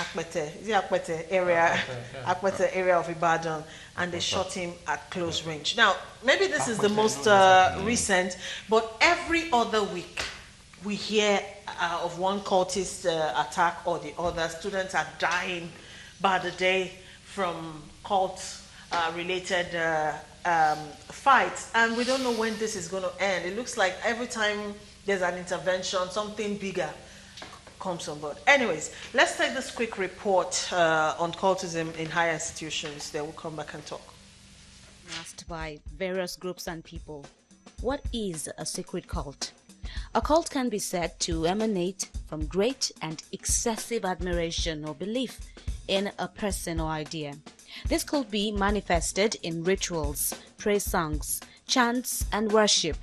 Akpete, is it Akpete area, Akpete area of Ibadan, and they Akpete. shot him at close range. Now, maybe this is the most recent, but every other week we hear of one cultist attack or the other. Students are dying by the day from cult related fights, and we don't know when this is going to end. It looks like every time there's an intervention, something bigger comes on board. Anyways, let's take this quick report on cultism in higher institutions. Then we'll come back and talk. Asked by various groups and people, what is a secret cult? A cult can be said to emanate from great and excessive admiration or belief in a person or idea. This could be manifested in rituals, praise songs, chants, and worship.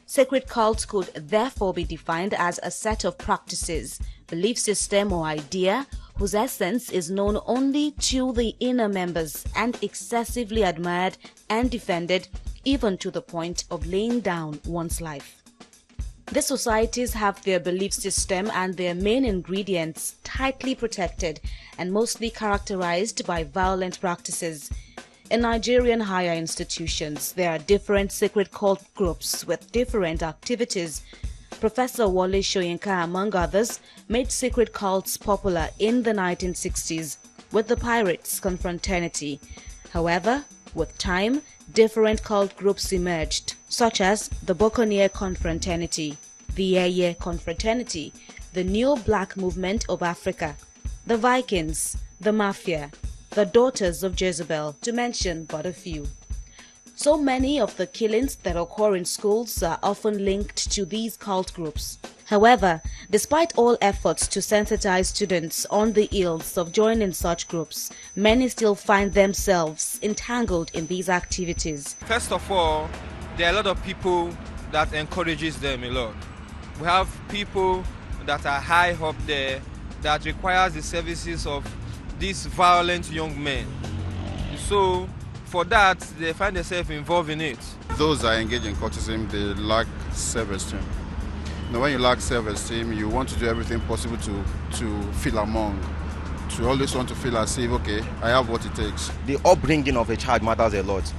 Sacred cults could therefore be defined as a set of practices, belief system, or idea whose essence is known only to the inner members and excessively admired and defended, even to the point of laying down one's life. These societies have their belief system and their main ingredients tightly protected and mostly characterized by violent practices. In Nigerian higher institutions, there are different secret cult groups with different activities. Professor Wole Soyinka, among others, made secret cults popular in the 1960s with the Pirates Confraternity. However, with time, different cult groups emerged, such as the Buccaneer Confraternity, the Eye Confraternity, the New Black Movement of Africa, the Vikings, the Mafia, the Daughters of Jezebel, to mention but a few. So many of the killings that occur in schools are often linked to these cult groups. However, despite all efforts to sensitize students on the ills of joining such groups, many still find themselves entangled in these activities. First of all, there are a lot of people that encourages them a lot. We have people that are high up there that requires the services of these violent young men. So for that, they find themselves involved in it. Those that engage in cultism, they lack self-esteem. Now, when you lack self-esteem, you want to do everything possible to feel among, to always want to feel as if, okay, I have what it takes. The upbringing of a child matters a lot.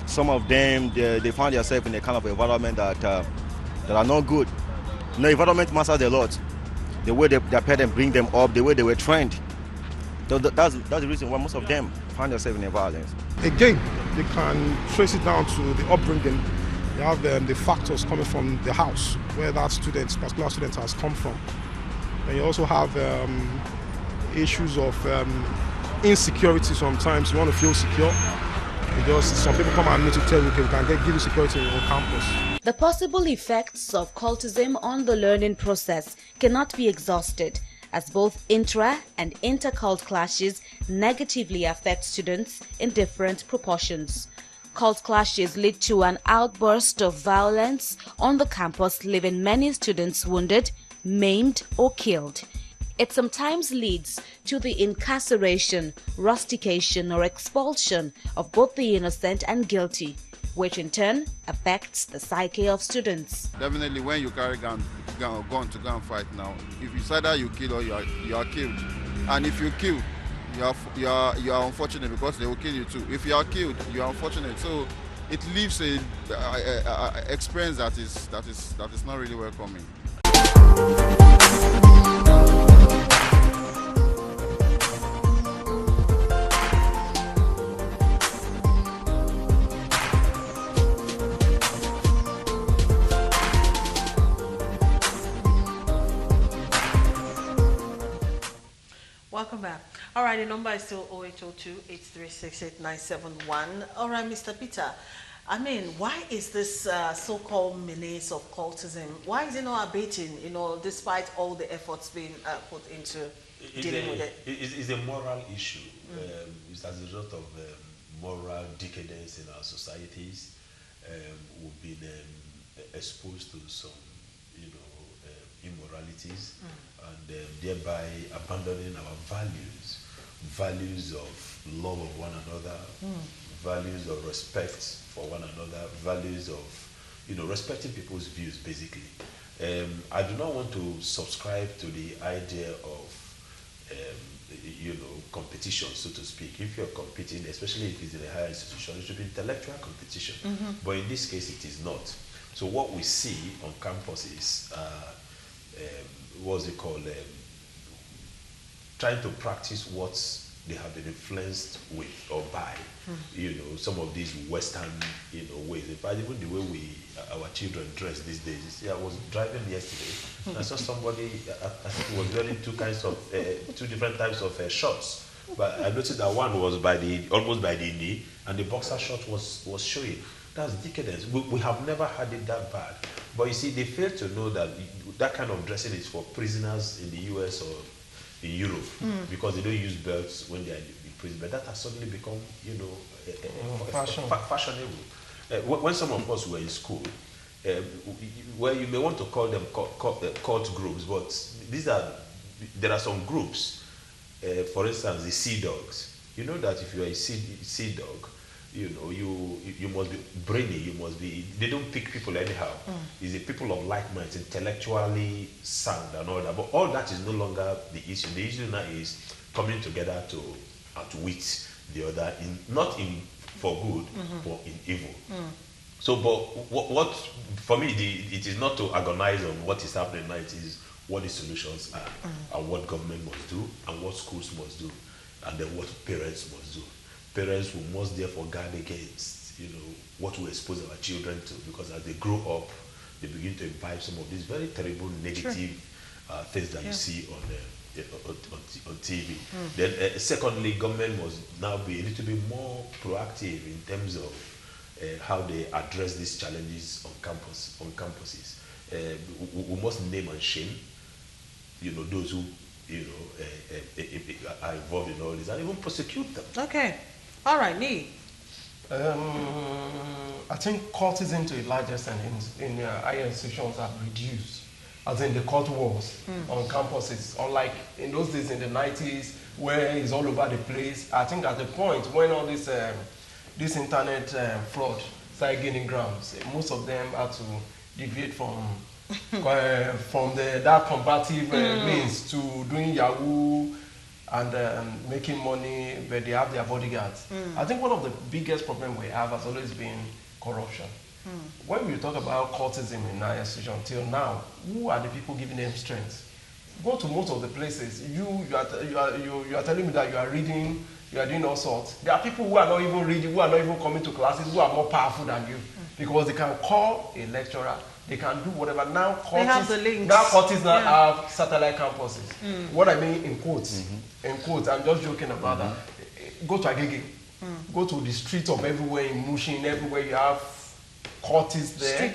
Some of them, they find themselves in a kind of environment that are not good. Environment matters a lot. The way their parents bring them up, the way they were trained. That's the reason why most of them find themselves in violence. Again, they can trace it down to the upbringing. You have the factors coming from the house, where that particular student has come from. And you also have issues of insecurity sometimes. You want to feel secure. Because some people come and need to tell you, okay, we can give you security on campus. The possible effects of cultism on the learning process cannot be exhausted, as both intra- and inter-cult clashes negatively affect students in different proportions. Cult clashes lead to an outburst of violence on the campus, leaving many students wounded, maimed, or killed. It sometimes leads to the incarceration, rustication, or expulsion of both the innocent and guilty, which in turn affects the psyche of students. Definitely, when you carry gun to go and fight now, if it's either you kill or you are killed. And if you kill, you are unfortunate because they will kill you too. If you are killed, you are unfortunate. So it leaves a experience that is not really welcoming. Welcome back. All right, the number is still 0802-836-8971. All right, Mr. Peter, I mean, why is this so-called menace of cultism, why is it not abating, despite all the efforts being put into dealing with it? It's a moral issue. It's as a result of moral decadence in our societies. We've been exposed to some, immoralities, and thereby abandoning our values of love of one another, values of respect for one another, values of, respecting people's views, basically. I do not want to subscribe to the idea of, competition, so to speak. If you're competing, especially if it's in a higher institution, it should be intellectual competition. But in this case, it is not. So what we see on campus is, what's it called, trying to practice what they have been influenced with or by, you know, some of these Western, you know, ways. In fact, even the way our children dress these days. You see, I was driving yesterday, and I saw somebody, I think, was wearing two different types of shorts. But I noticed that one was almost by the knee, and the boxer short was showing. That's decadence. We have never had it that bad. But you see, they fail to know that that kind of dressing is for prisoners in the US or in Europe, because they don't use belts when they are in prison. But that has suddenly become, you know, fashionable. When some of us were in school, well, you may want to call them cult groups, but there are some groups. For instance, the Sea Dogs. You know that if you are a sea dog, you know, you must be brainy, you must be, they don't pick people anyhow. It's the people of like minds, intellectually sound and all that. But all that is no longer the issue. The issue now is coming together to outwit the other, not for good, but in evil. So, but what for me, it is not to agonize on what is happening now. It is what the solutions are, and what government must do, and what schools must do, and then what parents must do. Parents who must therefore guard against, you know, what we expose our children to, because as they grow up, they begin to imbibe some of these very terrible negative things that you see on TV. Then, secondly, government must now be a little bit more proactive in terms of how they address these challenges on campuses. We must name and shame, you know, those who, you know, are involved in all this, and even prosecute them. Okay. All right, Nee. I think cultism to a large extent in higher institutions have reduced, as in the cult wars on campuses. Unlike in those days in the 90s, where it's all over the place. I think at the point when all this internet fraud started gaining grounds, most of them had to deviate from that combative means to doing Yahoo and making money, but they have their bodyguards. I think one of the biggest problems we have has always been corruption. When we talk about cultism in our institution till now, who are the people giving them strength? Go to most of the places. You are telling me that you are reading, you are doing all sorts. There are people who are not even reading, who are not even coming to classes, who are more powerful than you, because they can call a lecturer. They can do whatever. Now cultists have satellite campuses. What I mean in quotes, I'm just joking about that. Go to Agege, go to the streets of everywhere in Mushin, everywhere you have cultists there.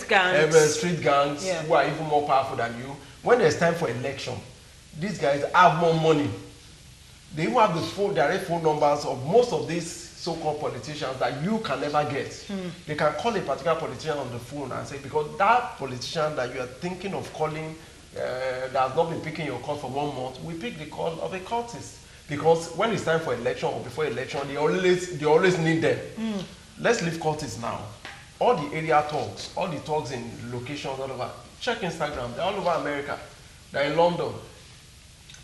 Street gangs who are even more powerful than you. When there's time for election, these guys have more money. They even have the direct phone numbers of most of these so-called politicians that you can never get. They can call a particular politician on the phone and say, because that politician that you are thinking of calling that has not been picking your call for 1 month, we pick the call of a cultist. Because when it's time for election or before election, they always need them. Let's leave cultists now. All the area talks, all the talks in locations all over. Check Instagram, they're all over America. They're in London.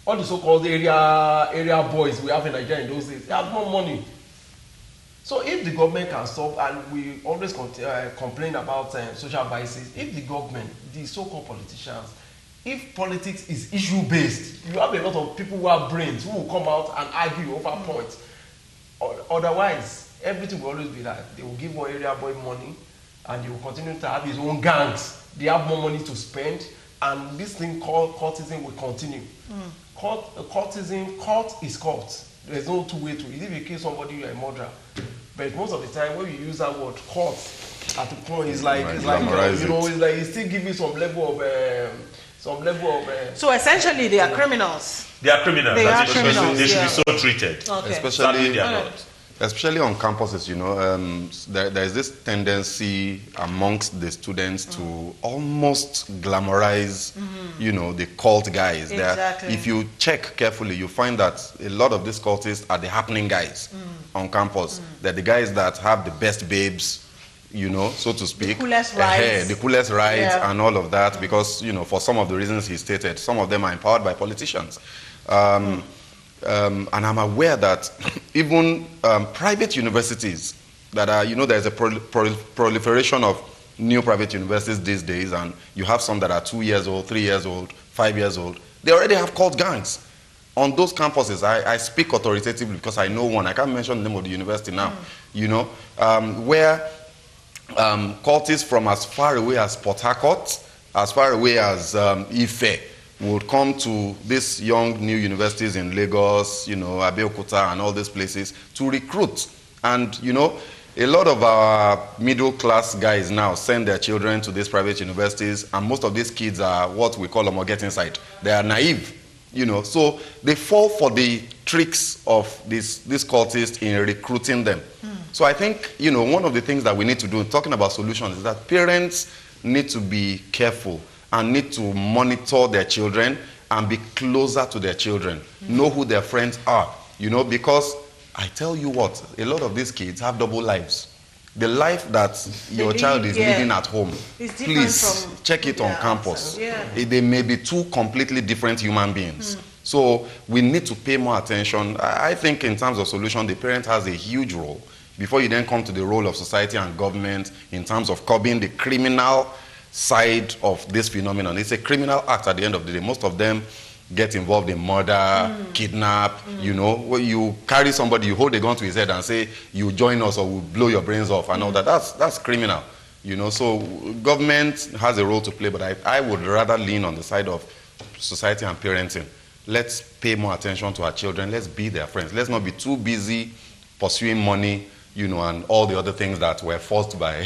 All the so-called area boys we have in Nigeria in those days, they have more money. So if the government can stop, and we always complain about social biases, if the government, the so-called politicians, if politics is issue-based, you have a lot of people who have brains who will come out and argue over points. Otherwise, everything will always be that they will give one area boy money and he will continue to have his own gangs. They have more money to spend, and this thing called cultism will continue. Cult is cult. There's no two way to it. If you kill somebody, you're a murderer. But most of the time, when you use that word cult, at the point, it's like it's like it still gives you some level of. So essentially, they are criminals. They are criminals. They should be so treated. Okay. Especially on campuses, you know, there is this tendency amongst the students to almost glamorize, you know, the cult guys. Exactly. If you check carefully, you find that a lot of these cultists are the happening guys on campus. They're the guys that have the best babes, you know, so to speak. The coolest rides. The coolest rides and all of that, because, you know, for some of the reasons he stated, some of them are empowered by politicians. and I'm aware that even private universities that are, there's a proliferation of new private universities these days, and you have some that are 2 years old, 3 years old, 5 years old. They already have cult gangs on those campuses. I speak authoritatively because I know one. I can't mention the name of the university now. Where cultists from as far away as Port Harcourt, as far away as Ife, would come to these young new universities in Lagos, Abeokuta and all these places to recruit. And, a lot of our middle class guys now send their children to these private universities, and most of these kids are what we call them or get inside. They are naive, so they fall for the tricks of these cultists in recruiting them. So I think, one of the things that we need to do, talking about solutions, is that parents need to be careful and need to monitor their children and be closer to their children. Know who their friends are, because I tell you what, a lot of these kids have double lives. The life that your child is living at home, please check it on campus. They may be two completely different human beings. So we need to pay more attention. I think in terms of solution, the parent has a huge role before you then come to the role of society and government in terms of curbing the criminal side of this phenomenon. It's a criminal act at the end of the day. Most of them get involved in murder, kidnap, where you carry somebody, you hold a gun to his head and say, you join us or we'll blow your brains off and all that. That's criminal, So government has a role to play, but I would rather lean on the side of society and parenting. Let's pay more attention to our children. Let's be their friends. Let's not be too busy pursuing money, and all the other things that were forced by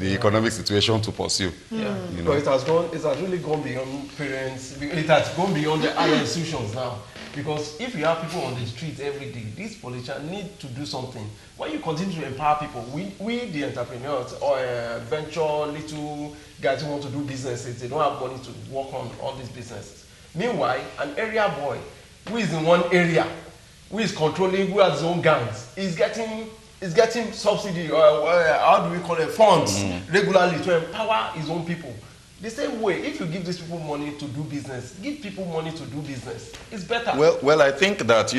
the economic situation to pursue. But it has really gone beyond parents. It has gone beyond the other institutions now. Because if you have people on the streets every day, these politicians need to do something. When you continue to empower people, we the entrepreneurs or venture little guys who want to do businesses, they don't have money to work on all these businesses. Meanwhile, an area boy who is in one area, who is controlling, who has his own gangs, is getting subsidy or how do we call it, funds regularly to empower his own people. The same way, if you give these people money to do business, give people money to do business. It's better. Well, I think that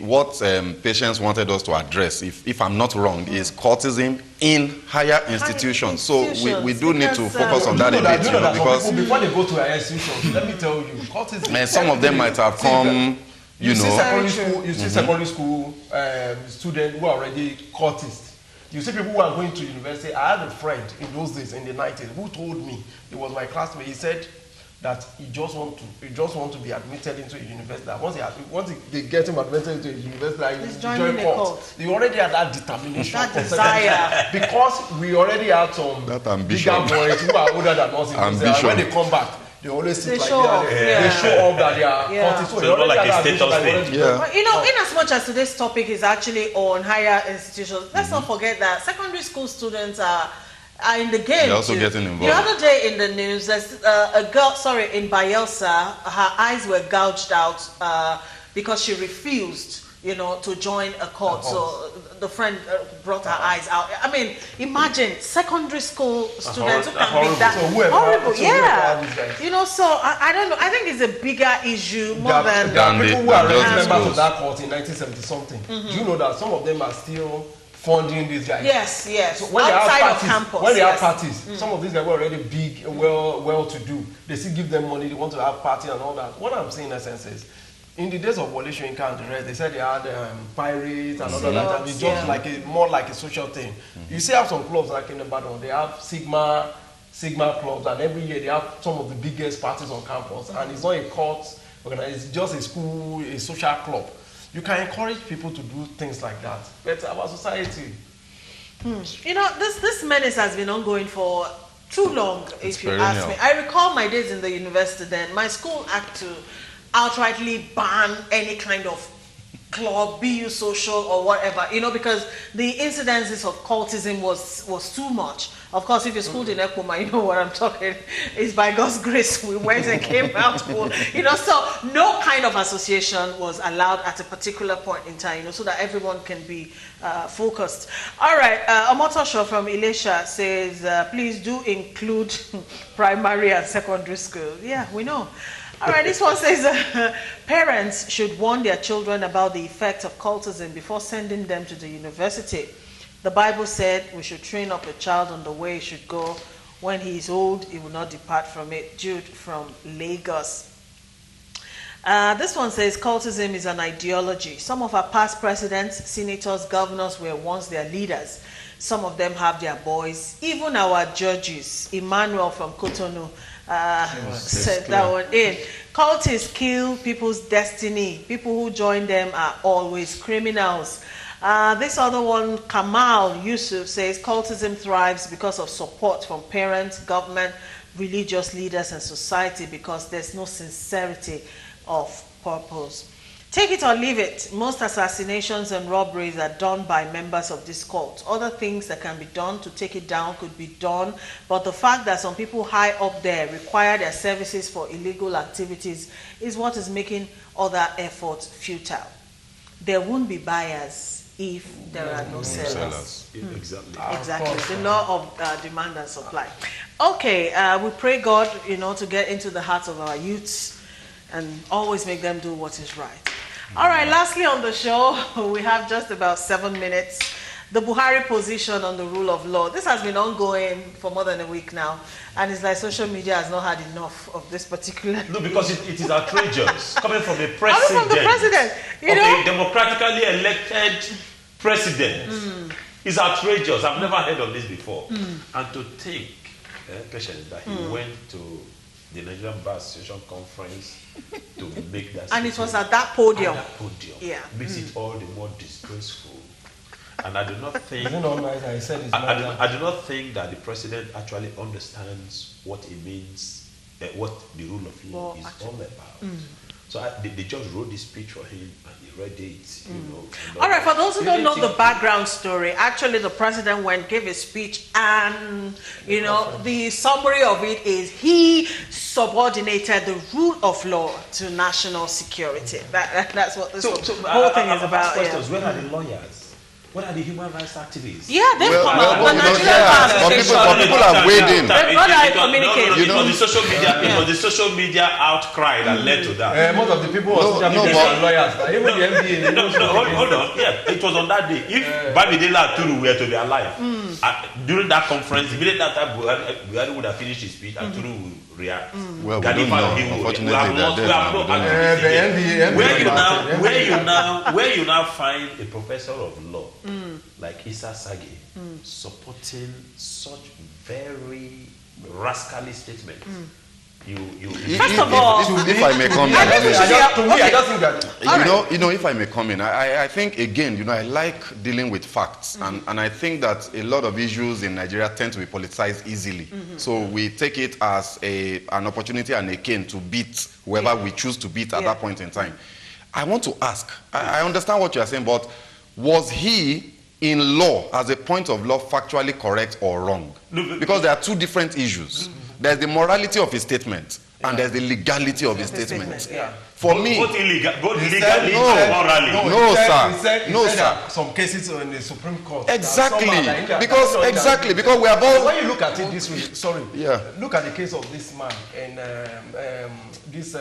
what Patience wanted us to address, if I'm not wrong, is cultism in higher institutions. So we do need to focus on that a bit, because before they go to higher institutions, let me tell you, cultism. And some of them might have come. You see secondary school students who are already cultists. You see people who are going to university. I had a friend in those days, in the 90s, who told me, he was my classmate, he said that he just want to be admitted into a university. That once they get him admitted into a university, he's join cult. They already had that determination, that desire. Because we already had some bigger boys who are older than us in university. When they come back, they always sit like that. They show up that they are cultists. So it's not like a status thing. But in as much as today's topic is actually on higher institutions, let's not forget that secondary school students are in the game. They're also getting involved. The other day in the news, there's a girl, in Bayelsa, her eyes were gouged out because she refused, to join a cult. So the friend brought her eyes out. I mean, imagine secondary school students who can be that horrible. So I don't know. I think it's a bigger issue more than people who are members of that cult in 1970 something. Do you know that some of them are still funding these guys? Yes. So when outside of campus, when they have parties, some of these guys were already big, well to do. They still give them money. They want to have party and all that. What I'm saying in essence is, in the days of Wole Soyinka and the rest, they said they had pirates and all that. It's just more like a social thing. You see, have some clubs like in Ibadan. They have Sigma clubs, and every year they have some of the biggest parties on campus. And it's not a cult, it's just a school, a social club. You can encourage people to do things like that. But our society. This menace has been ongoing for too long, if you ask me. I recall my days in the university then. My school had to outrightly ban any kind of club, BU social or whatever, because the incidences of cultism was too much. Of course, if you're schooled in Ekuma, you know what I'm talking. It's by God's grace we went and came out. So no kind of association was allowed at a particular point in time, so that everyone can be focused. All right, Omotosho from Ilesha says, please do include primary and secondary school. Yeah, we know. All right, this one says parents should warn their children about the effects of cultism before sending them to the university. The Bible said we should train up a child on the way he should go. When he is old, he will not depart from it. Jude from Lagos. This one says cultism is an ideology. Some of our past presidents, senators, governors were once their leaders. Some of them have their boys. Even our judges, Emmanuel from Cotonou, said that one in. Cultists kill people's destiny. People who join them are always criminals. This other one, Kamal Yusuf, says cultism thrives because of support from parents, government, religious leaders, and society because there's no sincerity of purpose. Take it or leave it. Most assassinations and robberies are done by members of this cult. Other things that can be done to take it down could be done, but the fact that some people high up there require their services for illegal activities is what is making other efforts futile. There won't be buyers if there are no sellers. Exactly. The law of demand and supply. Okay, we pray God, to get into the hearts of our youths and always make them do what is right. All right, lastly on the show, we have just about 7 minutes. The Buhari position on the rule of law. This has been ongoing for more than a week now, and it's like social media has not had enough of this particular... No, because it is outrageous. Coming from a president. Coming from the president, a democratically elected president. It's outrageous. I've never heard of this before. And to think, patient, that he went to the Nigerian Bar Association conference to make that and it was at that podium. Yeah. Makes it all the more disgraceful. And I do not think I do not think that the president actually understands what it means, what the rule of law is all about. So they just wrote this speech for him and he read it, All right, for those who don't know the background story, actually the president gave a speech and, the summary of it is he subordinated the rule of law to national security. That's what this whole thing is about. Where are the lawyers? What are the human rights activists? Yeah, they've come out. People are waiting. It was the social media outcry that led to that. Most of the people were lawyers. Even the MBA. Hold on. Yeah, it was on that day. If Babidela Aturu were to be alive, during that conference, immediately after Buhari would have finished his speech, Aturu would react. Well, we don't know. Unfortunately, where you now find a professor of law like Issa Sagi supporting such very rascally statements. First of all, if I may come in, if I may come in, I think again, I like dealing with facts, and I think that a lot of issues in Nigeria tend to be politicized easily. So we take it as an opportunity and a cane to beat whoever we choose to beat at that point in time. I want to ask, I understand what you are saying, but was he in law, as a point of law, factually correct or wrong? Because there are two different issues. There's the morality of his statement, and there's the legality of his statement. For me, both legally and morally. No, sir. Some cases in the Supreme Court. Exactly, because we have all. When you look at it this way, look at the case of this man and this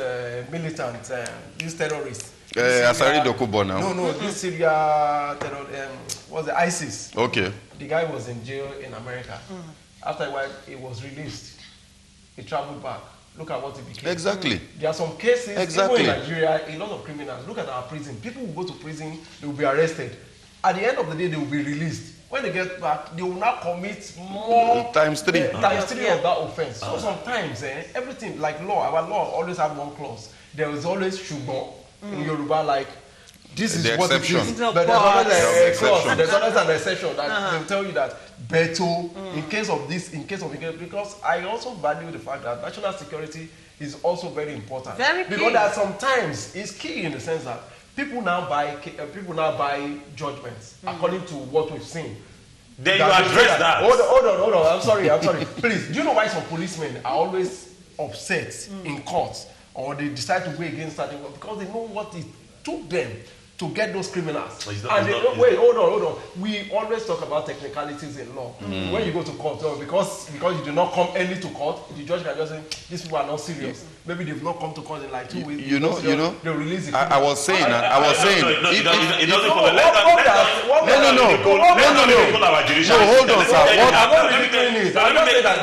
militant, this terrorist. Asari Dokubo now. No, this Syria terror, was the ISIS. Okay. The guy was in jail in America. After a while, he was released. He traveled back. Look at what he became. Exactly. There are some cases, even in Nigeria, a lot of criminals. Look at our prison. People will go to prison, they will be arrested. At the end of the day, they will be released. When they get back, they will now commit more times three of that offense. So sometimes, everything like law, our law always have one clause. There is always shugon in Yoruba, like this is the what exception. it is. But there's always a clause. There's always an exception that they'll tell you that beto in case of this, because I also value the fact that national security is also very important. Very key. Because that sometimes it's key in the sense that people now buy judgments according to what we've seen. Then you address that. Hold on. I'm sorry. Please, do you know why some policemen are always upset in court or they decide to go against that? Because they know what it took them to get those criminals. It's not, hold on. We always talk about technicalities in law. When you go to court, because you do not come early to court, the judge can just say, these people are not serious. Maybe they've not come to court in like 2 weeks. They'll release it. I was saying. It doesn't follow. No. Hold on, sir. I'm not really doing it. I'm not saying that.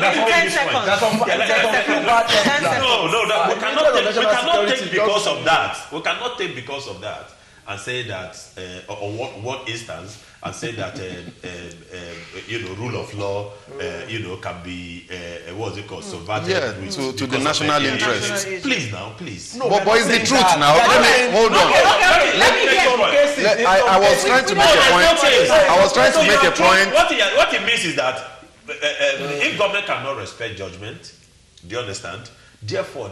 We cannot take because of that. We cannot take because of that and say that on one instance and say that rule of law can be what's it called subverted to the national interest. Please. No, but it's the truth now. Hold on. I was trying to make a point. What it means is that if government cannot respect judgment, do you understand? Therefore,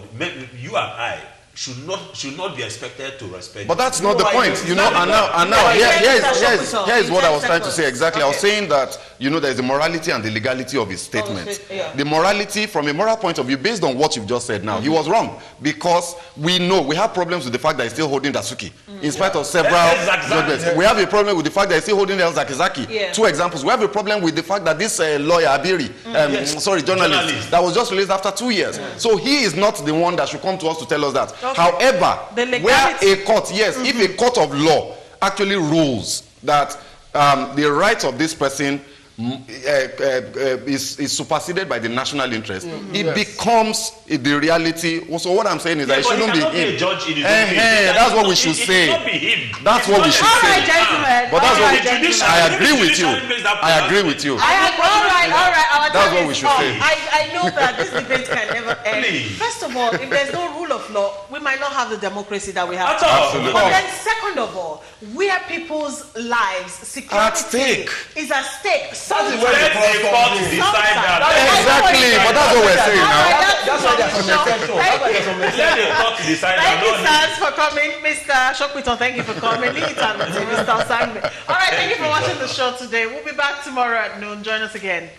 you and I should not be expected to respect. But that's not the point, and now here is what I was trying to say exactly. I was saying that there is the morality and the legality of his statement. The morality, from a moral point of view, based on what you've just said now, he was wrong because we have problems with the fact that he's still holding Dasuki in spite of several judgments. We have a problem with the fact that he's still holding El Zakizaki. 2 examples. We have a problem with the fact that this lawyer Abiri, journalist that was just released after 2 years. So he is not the one that should come to us to tell us that. Okay. However, where a court, if a court of law actually rules that the rights of this person is superseded by the national interest, it becomes the reality. So what I'm saying is that it shouldn't be him. That's what we should say. That's what we should say. All right, gentlemen. But that's what I agree with you. I agree with you. All right. That's what we should say. I know that this debate can never end. First of all, if there's no rule of law, we might not have the democracy that we have. Absolutely. But then, second of all, where people's lives, security is at stake. That's where the court decide that. Exactly, but that's what we're saying now. That's why there's some exception. Let the court decide that. Thank you, sirs, for coming. Mr. Shokwiton, thank you for coming. Mr. Osangbe. All right, thank you for watching the show today. We'll be back tomorrow at noon. Join us again.